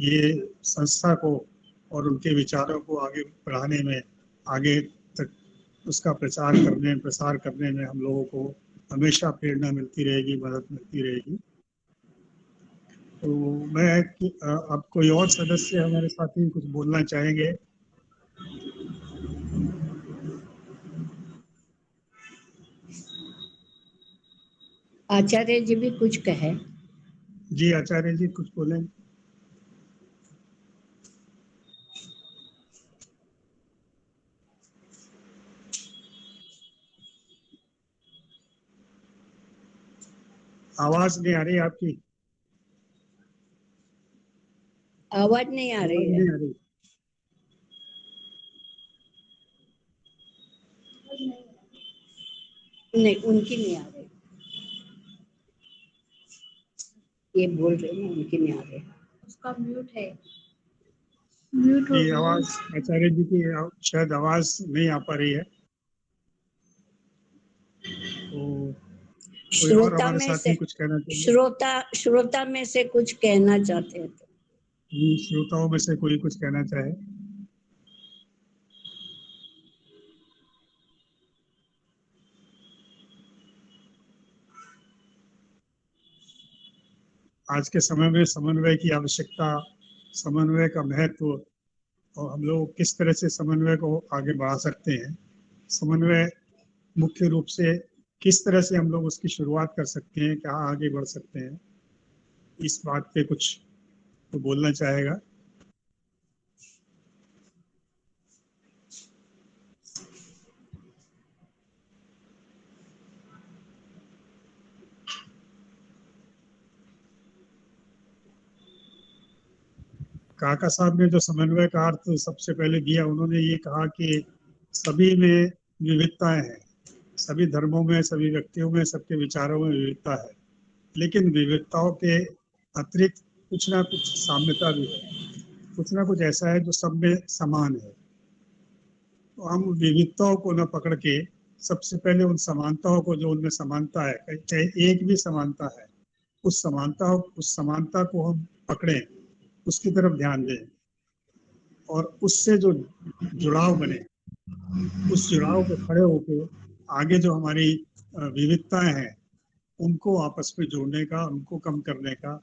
ये संस्था को और उनके विचारों को आगे बढ़ाने में, आगे तक उसका प्रसार करने में हम लोगों को हमेशा प्रेरणा मिलती रहेगी, मदद मिलती रहेगी। तो मैं अब कोई और सदस्य हमारे साथी कुछ बोलना चाहेंगे? आचार्य जी भी कुछ कहे। जी आचार्य जी कुछ बोलें। आवाज नहीं आ रही आपकी। आवाज नहीं आ रही है। नहीं, उनकी नहीं आ रही। ये बोल रहे हैं, उनकी नहीं आ रही। उसका म्यूट है, म्यूट हो ये गया। आवाज आचार्य जी की शायद आवाज नहीं आ पा रही है। तो कोई और श्रोता हमारे में साथी से कुछ कहना चाहिए? श्रोता में से कुछ कहना चाहते हैं तो श्रोताओं में से कोई कुछ कहना चाहे? आज के समय में समन्वय की आवश्यकता, समन्वय का महत्व और हम लोग किस तरह से समन्वय को आगे बढ़ा सकते हैं, समन्वय मुख्य रूप से किस तरह से हम लोग उसकी शुरुआत कर सकते हैं, क्या आगे बढ़ सकते हैं, इस बात पे कुछ तो बोलना चाहेगा? काका साहब ने जो समन्वय का अर्थ सबसे पहले दिया, उन्होंने ये कहा कि सभी में विविधताएं हैं, सभी धर्मों में, सभी व्यक्तियों में, सबके विचारों में विविधता है, लेकिन विविधताओं के अतिरिक्त कुछ ना कुछ साम्यता भी है, कुछ ना कुछ ऐसा है जो सब में समान है। तो हम विविधताओं को न पकड़ के सबसे पहले उन समानताओं को, जो उनमें समानता है, चाहे एक भी समानता है, उस समानता को हम पकड़ें, उसकी तरफ ध्यान दें और उससे जो जुड़ाव बने, उस जुड़ाव को खड़े होकर आगे जो हमारी विविधताएं हैं उनको आपस में जोड़ने का, उनको कम करने का,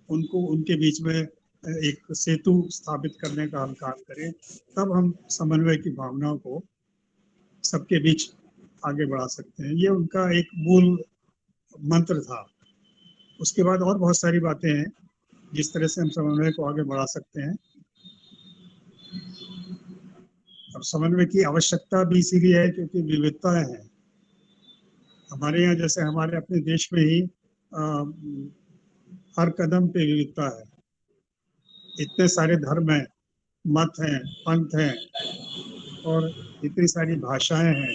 उनको उनके बीच में एक सेतु स्थापित करने का हम काम करें, तब हम समन्वय की भावनाओं को सबके बीच आगे बढ़ा सकते हैं। ये उनका एक मूल मंत्र था। उसके बाद और बहुत सारी बातें हैं जिस तरह से हम समन्वय को आगे बढ़ा सकते हैं। और समन्वय की आवश्यकता भी इसीलिए है क्योंकि विविधताएं हैं हमारे यहाँ। जैसे हमारे अपने देश में ही हर कदम पे विविधता है, इतने सारे धर्म हैं, मत हैं, पंथ हैं और इतनी सारी भाषाएं हैं।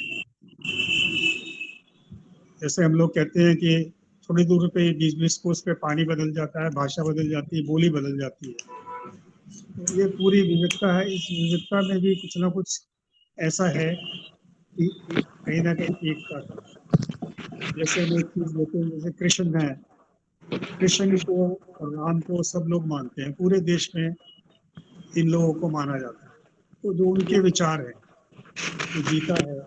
जैसे हम लोग कहते हैं कि थोड़ी दूर पे 20-20 कोस पे पानी बदल जाता है, भाषा बदल जाती है, बोली बदल जाती है। तो ये पूरी विविधता है। इस विविधता में भी कुछ ना कुछ ऐसा है कि कहीं ना कहीं एकता है। जैसे हम एक चीज लेते हैं, जैसे कृष्ण है, कृष्ण को और राम को सब लोग मानते हैं, पूरे देश में इन लोगों को माना जाता है। तो जो उनके विचार हैं, जो गीता है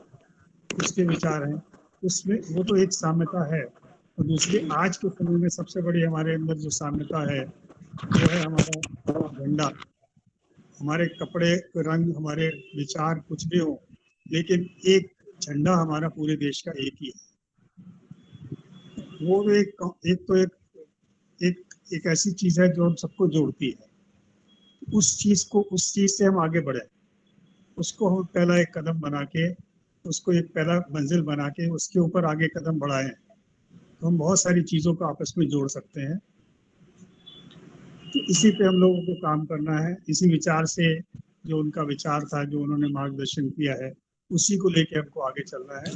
उसके विचार हैं, उसमें वो तो एक साम्यता है। और दूसरी, आज के समय में सबसे बड़ी हमारे अंदर जो साम्यता है वो है हमारा झंडा। हमारे कपड़े रंग, हमारे विचार कुछ भी हो, लेकिन एक झंडा हमारा पूरे देश का एक ही है। वो एक ऐसी चीज है जो हम सबको जोड़ती है। उस चीज से हम आगे बढ़े, उसको हम पहला एक कदम बना के, उसको एक पहला मंजिल बना के उसके ऊपर आगे कदम बढ़ाएं, तो हम बहुत सारी चीजों को आपस में जोड़ सकते हैं। तो इसी पे हम लोगों को काम करना है। इसी विचार से, जो उनका विचार था, जो उन्होंने मार्गदर्शन किया है, उसी को लेके हमको आगे चलना है।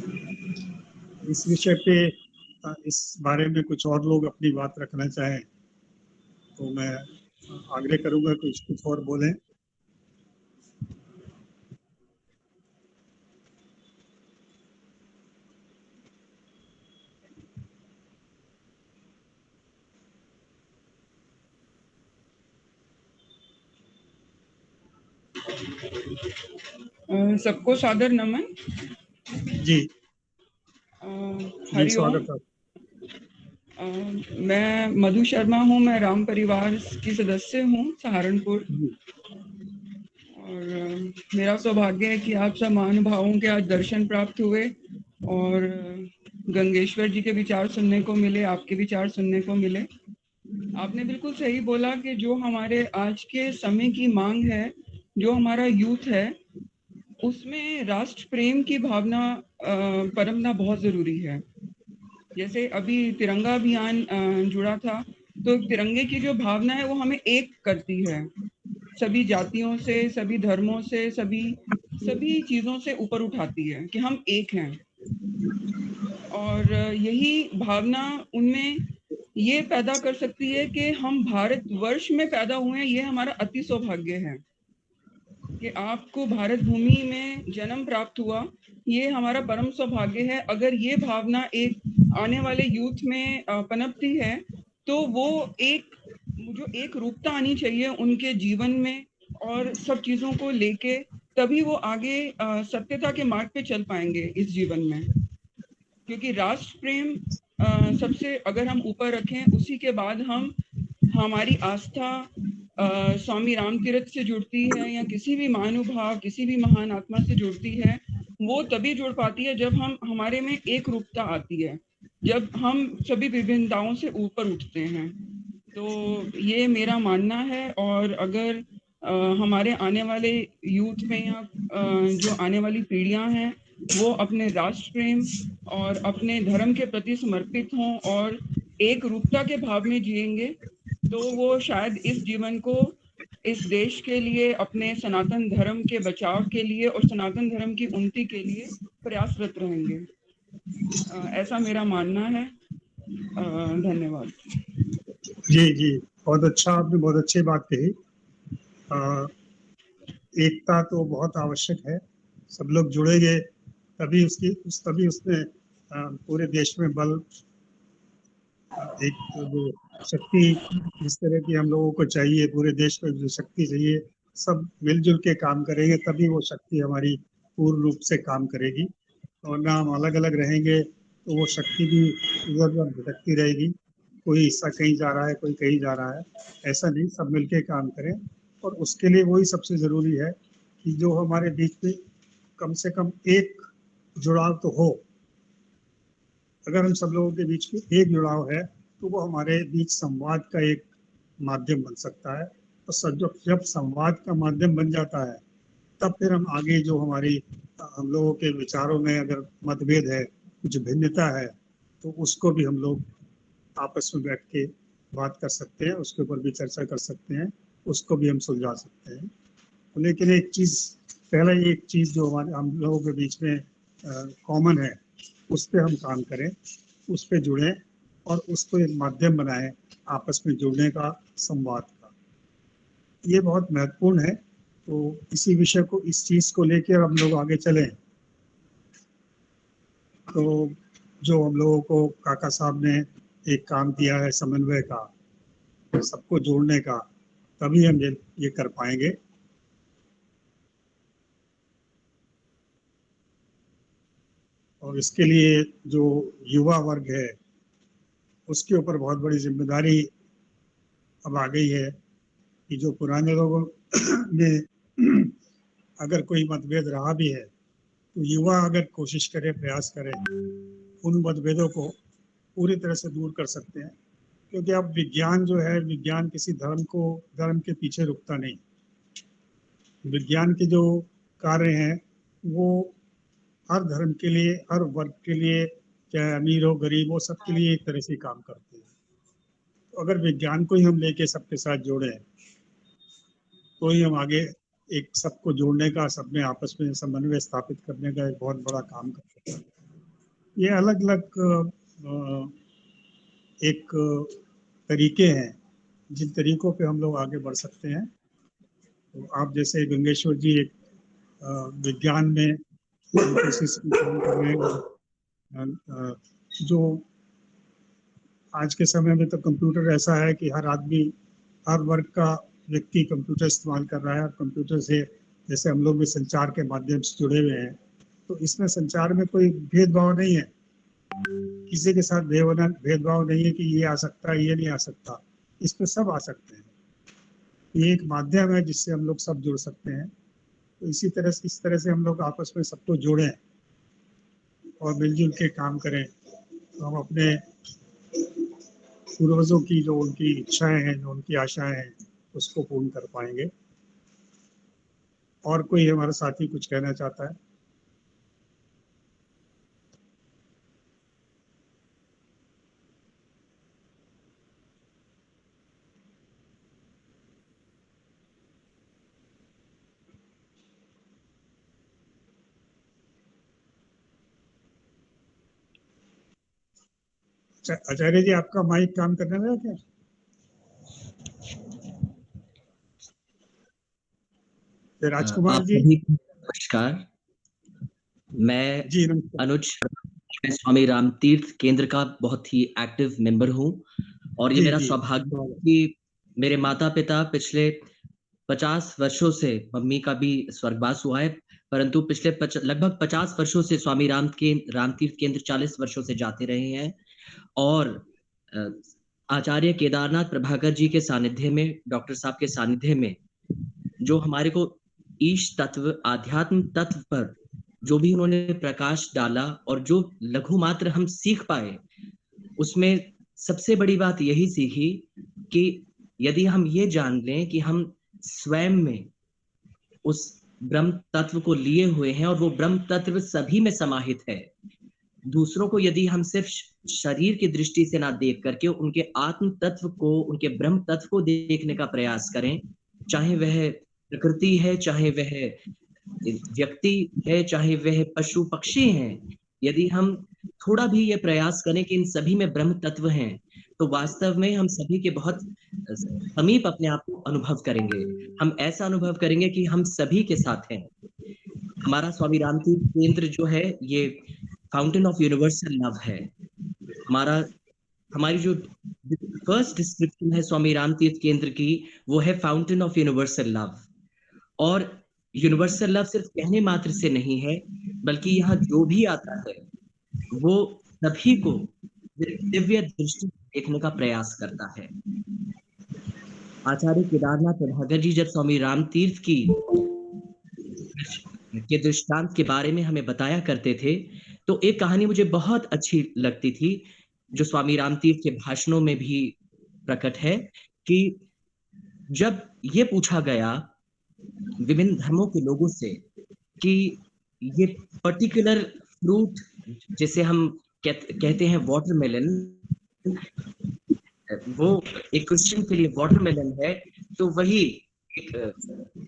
इस विषय पे इस बारे में कुछ और लोग अपनी बात रखना चाहें तो मैं आग्रह करूंगा कुछ और बोलें। सबको सादर नमन। जी जी हरिओम। स्वागत है। मैं मधु शर्मा हूँ, मैं राम परिवार की सदस्य हूँ सहारनपुर। जी और मेरा सौभाग्य है कि आप सब महानुभावों के आज दर्शन प्राप्त हुए और गंगेश्वर जी के विचार सुनने को मिले, आपके विचार सुनने को मिले। आपने बिल्कुल सही बोला कि जो हमारे आज के समय की मांग है, जो हमारा यूथ है, उसमें राष्ट्र प्रेम की भावना परमना बहुत जरूरी है। जैसे अभी तिरंगा अभियान जुड़ा था, तो तिरंगे की जो भावना है वो हमें एक करती है, सभी जातियों से, सभी धर्मों से, सभी चीजों से ऊपर उठाती है कि हम एक हैं। और यही भावना उनमें ये पैदा कर सकती है कि हम भारतवर्ष में पैदा हुए हैं, ये हमारा अति सौभाग्य है कि आपको भारत भूमि में जन्म प्राप्त हुआ, ये हमारा परम सौभाग्य है। अगर ये भावना एक आने वाले यूथ में पनपती है, तो वो एक रूपता आनी चाहिए उनके जीवन में और सब चीजों को लेके, तभी वो आगे सत्यता के मार्ग पे चल पाएंगे इस जीवन में। क्योंकि राष्ट्र प्रेम सबसे अगर हम ऊपर रखें, उसी के बाद हमारी आस्था स्वामी राम तीर्थ से जुड़ती है या किसी भी महानुभाव, किसी भी महान आत्मा से जुड़ती है। वो तभी जुड़ पाती है जब हमारे में एक रूपता आती है, जब हम सभी विभिन्नताओं से ऊपर उठते हैं। तो ये मेरा मानना है। और अगर हमारे आने वाले यूथ में या जो आने वाली पीढ़ियां हैं, वो अपने राष्ट्र प्रेम और अपने धर्म के प्रति समर्पित हों और एक रूपता के भाव में जिएंगे, तो वो शायद इस जीवन को इस देश के लिए, अपने सनातन धर्म के बचाव के लिए और सनातन धर्म की उन्नति के लिए प्रयासरत रहेंगे। ऐसा मेरा मानना है। धन्यवाद। जी जी बहुत अच्छा, आपने बहुत अच्छी बात कही। एकता तो बहुत आवश्यक है, सब लोग जुड़ेंगे तभी उसमें पूरे देश में बल, एक जो शक्ति जिस तरह की हम लोगों को चाहिए, पूरे देश में जो शक्ति चाहिए, सब मिलजुल के काम करेंगे तभी वो शक्ति हमारी पूर्ण रूप से काम करेगी। और ना हम अलग अलग रहेंगे तो वो शक्ति भी इधर उधर भटकती रहेगी, कोई हिस्सा कहीं जा रहा है, कोई कहीं जा रहा है, ऐसा नहीं, सब मिलके काम करें। और उसके लिए वही सबसे ज़रूरी है कि जो हमारे बीच में कम से कम एक जुड़ाव तो हो। अगर हम सब लोगों के बीच में एक जुड़ाव है तो वो हमारे बीच संवाद का एक माध्यम बन सकता है। और जब संवाद का माध्यम बन जाता है, तब फिर हम आगे जो हम लोगों के विचारों में अगर मतभेद है, कुछ भिन्नता है, तो उसको भी हम लोग आपस में बैठ के बात कर सकते हैं, उसके ऊपर भी चर्चा कर सकते हैं, उसको भी हम सुलझा सकते हैं। लेकिन एक चीज़ जो हम लोगों के बीच में कॉमन है, उस पर हम काम करें, उस पर जुड़ें और उसको एक माध्यम बनाएं आपस में जुड़ने का, संवाद का। ये बहुत महत्वपूर्ण है। तो इसी विषय को, इस चीज़ को लेकर हम लोग आगे चलें। तो जो हम लोगों को काका साहब ने एक काम दिया है समन्वय का, सबको जोड़ने का, तभी हम ये कर पाएंगे। और इसके लिए जो युवा वर्ग है, उसके ऊपर बहुत बड़ी जिम्मेदारी अब आ गई है कि जो पुराने लोगों में अगर कोई मतभेद रहा भी है, तो युवा अगर कोशिश करे, प्रयास करे, उन मतभेदों को पूरी तरह से दूर कर सकते हैं। क्योंकि अब विज्ञान जो है, विज्ञान किसी धर्म के पीछे रुकता नहीं। विज्ञान के जो कार्य हैं वो हर धर्म के लिए, हर वर्ग के लिए, चाहे अमीर हो गरीब हो, सबके लिए एक तरह से काम करते हैं। तो अगर विज्ञान को ही हम लेके सबके साथ जोड़े, तो ही हम आगे एक सबको जोड़ने का, सब में आपस में समन्वय स्थापित करने का एक बहुत बड़ा काम कर सकते हैं। ये अलग अलग एक तरीके हैं जिन तरीकों पे हम लोग आगे बढ़ सकते हैं। तो आप जैसे गंगेश्वर जी एक विज्ञान में कोशिश कर रहे हैं। जो आज के समय में तो कंप्यूटर ऐसा है कि हर आदमी, हर वर्ग का व्यक्ति कंप्यूटर इस्तेमाल कर रहा है और कंप्यूटर से जैसे हम लोग भी संचार के माध्यम से जुड़े हुए हैं, तो इसमें संचार में कोई भेदभाव नहीं है, किसी के साथ भेदभाव नहीं है कि ये आ सकता है, ये नहीं आ सकता, इस पे सब आ सकते हैं। ये एक माध्यम है जिससे हम लोग सब जुड़ सकते हैं। तो इस तरह से हम लोग आपस में सबको जोड़ें और मिलजुल के काम करें, तो हम अपने पूर्वजों की जो उनकी इच्छाएं हैं, जो उनकी आशाएं हैं, उसको पूर्ण कर पाएंगे। और कोई हमारा साथी कुछ कहना चाहता है? आचार्य जी, आपका माइक काम करने लगा क्या? राजकुमार जी। नमस्कार, मैं जी नमस्कार। अनुज, मैं स्वामी राम तीर्थ केंद्र का बहुत ही एक्टिव मेंबर हूँ और ये मेरा सौभाग्य है कि मेरे माता पिता पिछले 50 वर्षों से, मम्मी का भी स्वर्गवास हुआ है, परंतु पिछले लगभग 50 वर्षों से स्वामी राम तीर्थ केंद्र 40 वर्षों से जाते रहे हैं। और आचार्य केदारनाथ प्रभाकर जी के सानिध्य में, डॉक्टर साहब के सानिध्य में, जो हमारे को ईश तत्व, आध्यात्म तत्व पर जो भी उन्होंने प्रकाश डाला और जो लघु मात्र हम सीख पाए, उसमें सबसे बड़ी बात यही सीखी कि यदि हम ये जान लें कि हम स्वयं में उस ब्रह्म तत्व को लिए हुए हैं और वो ब्रह्म तत्व सभी में समाहित है, दूसरों को यदि हम सिर्फ शरीर की दृष्टि से ना देख करके उनके आत्म तत्व को, उनके ब्रह्म तत्व को देखने का प्रयास करें, चाहे वह प्रकृति है, चाहे वह व्यक्ति है, चाहे वह पशु पक्षी हैं, यदि हम थोड़ा भी ये प्रयास करें कि इन सभी में ब्रह्म तत्व हैं, तो वास्तव में हम सभी के बहुत समीप अपने आप को अनुभव करेंगे। हम ऐसा अनुभव करेंगे कि हम सभी के साथ हैं। हमारा स्वामी राम तीर्थ केंद्र जो है, ये फाउंटेन ऑफ यूनिवर्सल लव है। हमारी जो फर्स्ट डिस्क्रिप्शन है स्वामी राम तीर्थ केंद्र की, वो है फाउंटेन ऑफ यूनिवर्सल लव। और यूनिवर्सल लव सिर्फ कहने मात्र से नहीं है, बल्कि यहाँ जो भी आता है वो सभी को दिव्य दृष्टि देखने का प्रयास करता है। आचार्य केदारनाथ प्रभाकर जी जब स्वामी राम तीर्थ के दृष्टांत के बारे में हमें बताया करते थे, तो एक कहानी मुझे बहुत अच्छी लगती थी, जो स्वामी राम तीर्थ के भाषणों में भी प्रकट है, कि जब ये पूछा गया विभिन्न धर्मों के लोगों से कि ये पर्टिकुलर फ्रूट, जिसे हम कहते हैं वाटरमेलन, वो एक क्रिश्चियन के लिए वाटरमेलन है, तो वही एक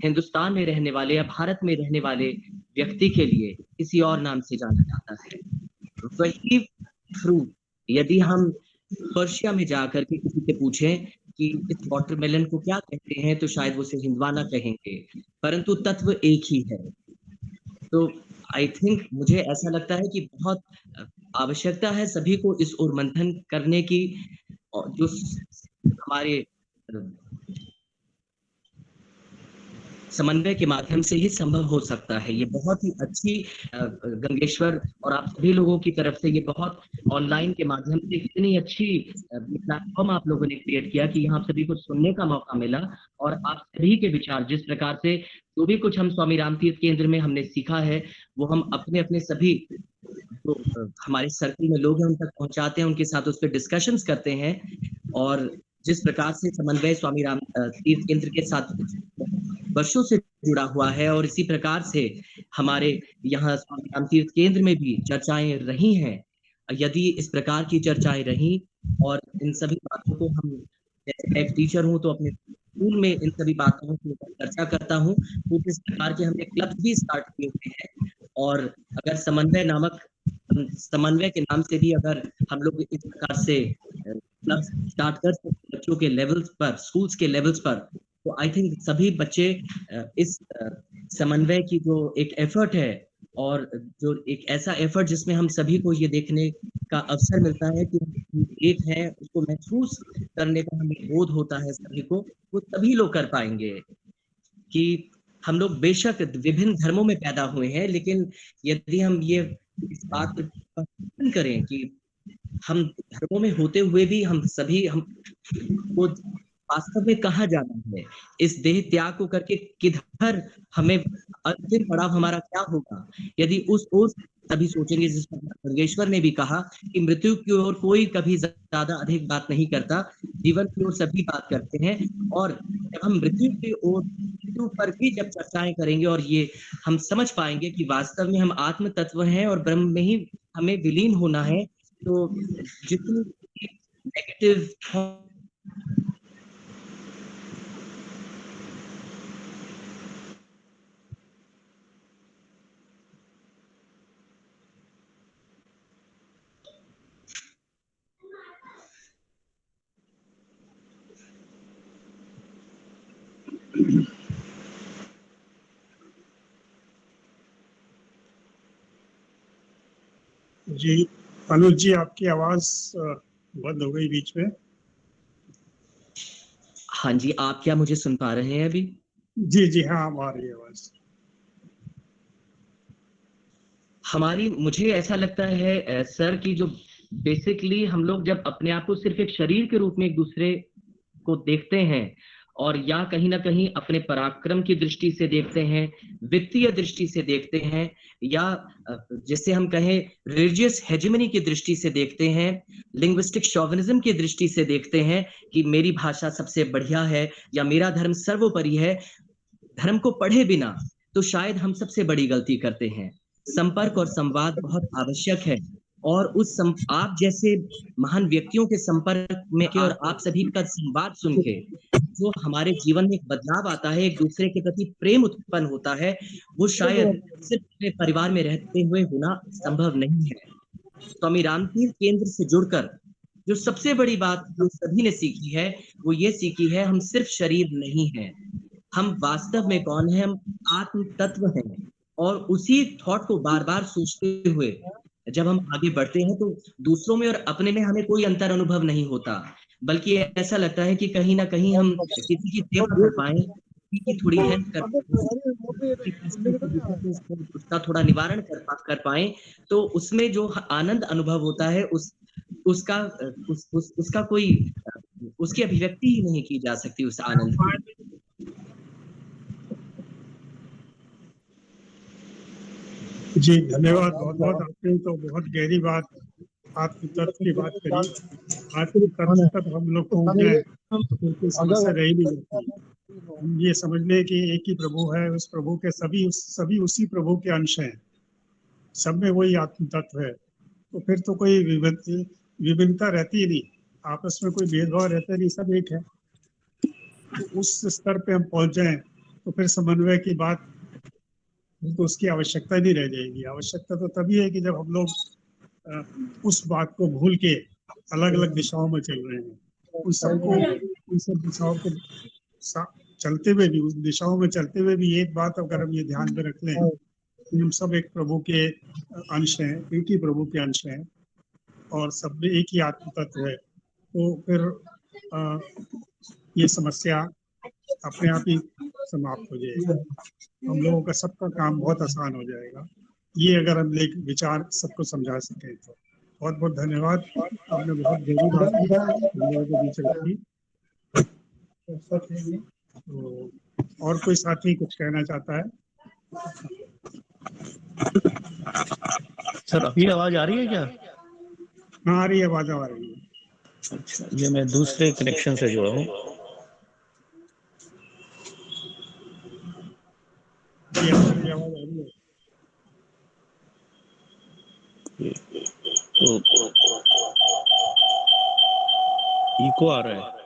हिंदुस्तान में रहने वाले या भारत में रहने वाले व्यक्ति के लिए किसी और नाम से जाना जाता है। वही फ्रूट यदि हम पर्शिया में जाकर के किसी से पूछें कि इस वाटरमेलन को क्या कहते हैं, तो शायद वो उसे हिंदवाना कहेंगे, परंतु तत्व एक ही है। तो आई थिंक मुझे ऐसा लगता है कि बहुत आवश्यकता है सभी को इस ओर मंथन करने की, और जो हमारे समन्वय के माध्यम से ही संभव हो सकता है। ये बहुत ही अच्छी गंगेश्वर और आप सभी लोगों की तरफ से ये बहुत ऑनलाइन के माध्यम से इतनी अच्छी प्लेटफॉर्म आप लोगों ने क्रिएट किया कि यहाँ सभी को सुनने का मौका मिला, और आप सभी के विचार, जिस प्रकार से जो भी कुछ हम स्वामी राम तीर्थ केंद्र में हमने सीखा है, वो हम अपने अपने सभी जो हमारे सर्कल में लोग हैं उन तक पहुंचाते हैं, उनके साथ उस पर डिस्कशंस करते हैं। और जिस प्रकार से समन्वय स्वामी राम तीर्थ केंद्र के साथ वर्षों से जुड़ा हुआ है, और इसी प्रकार से हमारे यहाँ स्वामी राम तीर्थ केंद्र में भी चर्चाएं रही हैं, यदि इस प्रकार की चर्चाएं रही और इन सभी बातों को हम, जैसे एक टीचर हूँ तो अपने स्कूल में इन सभी बातों की चर्चा करता हूँ, तो इस प्रकार के हमने क्लब भी स्टार्ट किए हुए हैं। और अगर समन्वय के नाम से भी अगर हम लोग इस प्रकार से क्लब स्टार्ट कर सकते बच्चों के लेवल्स पर, स्कूल्स के लेवल्स पर, तो आई थिंक सभी बच्चे इस समन्वय की जो एक एफर्ट है, और जो एक ऐसा एफर्ट जिसमें हम सभी को ये देखने का अवसर मिलता है कि एक है, उसको महसूस करने का हमें बोध होता है सभी को, वो सभी लोग कर पाएंगे कि हम लोग बेशक विभिन्न धर्मों में पैदा हुए हैं, लेकिन यदि हम ये इस बात पर चिंतन करें कि हम धर्मों में होते हुए भी हम सभी को वास्तव में कहाँ जाना है, इस देह त्याग को करके किधर हमें अंतिम पड़ाव हमारा क्या होगा, यदि उस ओर सभी सोचेंगे, जिस पर गंगेश्वर ने भी कहा कि मृत्यु की ओर कोई कभी ज्यादा अधिक बात नहीं करता, जीवन की ओर सभी बात करते हैं। और जब हम मृत्यु पर भी जब चर्चाएं करेंगे और ये हम समझ पाएंगे कि वास्तव में हम आत्म तत्व हैं और ब्रह्म में ही हमें विलीन होना है, तो जितनी नेगेटिव जी अनुज जी, आपकी आवाज बंद हो गई बीच में। हाँ जी, आप क्या मुझे सुन पा रहे हैं अभी? जी जी हाँ, आ रही है आवाज। मुझे ऐसा लगता है सर कि जो बेसिकली हम लोग जब अपने आप को सिर्फ एक शरीर के रूप में एक दूसरे को देखते हैं, और या कहीं ना कहीं अपने पराक्रम की दृष्टि से देखते हैं, वित्तीय दृष्टि से देखते हैं, या जिसे हम कहें रिलीजियस हेजेमनी की दृष्टि से देखते हैं, लिंग्विस्टिक शोविनिज्म की दृष्टि से देखते हैं कि मेरी भाषा सबसे बढ़िया है या मेरा धर्म सर्वोपरि है, धर्म को पढ़े बिना तो शायद हम सबसे बड़ी गलती करते हैं। संपर्क और संवाद बहुत आवश्यक है, और आप जैसे महान व्यक्तियों के संपर्क में और आप सभी का संवाद सुन के जो हमारे जीवन में एक बदलाव आता है, एक दूसरे के प्रति प्रेम उत्पन्न होता है, वो शायद सिर्फ अपने परिवार में रहते हुए होना संभव नहीं है। स्वामी रामतीर्थ केंद्र से जुड़कर जो सबसे बड़ी बात जो सभी ने सीखी है, वो ये सीखी है, हम सिर्फ शरीर नहीं हैं, हम वास्तव में कौन है, हम आत्म तत्व हैं। और उसी थॉट को बार बार सोचते हुए जब हम आगे बढ़ते हैं, तो दूसरों में और अपने में हमें कोई अंतर अनुभव नहीं होता, बल्कि ऐसा लगता है कि कहीं ना कहीं हम किसी की सेवा कर पाए, किसी की थोड़ी हेल्प कर पाए, उसका थोड़ा निवारण कर पाए, तो उसमें जो आनंद अनुभव होता है उसका कोई उसकी अभिव्यक्ति ही नहीं की जा सकती उस आनंद की। जी धन्यवाद बहुत बहुत। आपने तो बहुत गहरी बात, आत्म तत्व की बात करी। आत्म तत्व तक हम लोग पहुंच जाए तो फिर कोई समस्या रही नहीं जाती। हम ये समझ लें कि एक ही प्रभु है, उस प्रभु के सभी उसी प्रभु के अंश हैं, सब में वही आत्म तत्व है, तो फिर तो कोई विभिन्नता रहती ही नहीं, आपस में कोई भेदभाव रहता नहीं, सब एक है। तो उस स्तर पे हम पहुंच जाएं तो फिर समन्वय की बात तो उसकी आवश्यकता नहीं रह जाएगी। आवश्यकता तो तभी है कि जब हम लोग उस बात को भूल के अलग अलग दिशाओं में चल रहे हैं। उन सब दिशाओं को चलते हुए भी, उस दिशाओं में चलते हुए भी एक बात अगर हम ये ध्यान में रख लें कि हम सब एक प्रभु के अंश हैं, एक ही प्रभु के अंश हैं और सब में एक ही आत्म तत्व है, तो फिर ये समस्या अपने आप ही समाप्त हो जाएगी। हम लोगों का सबका काम बहुत आसान हो जाएगा, ये अगर हम विचार सबको समझा सकें तो। बहुत बहुत धन्यवाद, आपने बहुत गहरी बात हम लोगों के बीच रखी। तो और कोई साथी कुछ कहना चाहता है? सर अभी आवाज आ रही है क्या? हाँ आ रही है, आवाज आ रही है। अच्छा, ये मैं दूसरे कनेक्शन से जुड़ा हूँ। आवाज आ रही है। तो इको आ रहा है।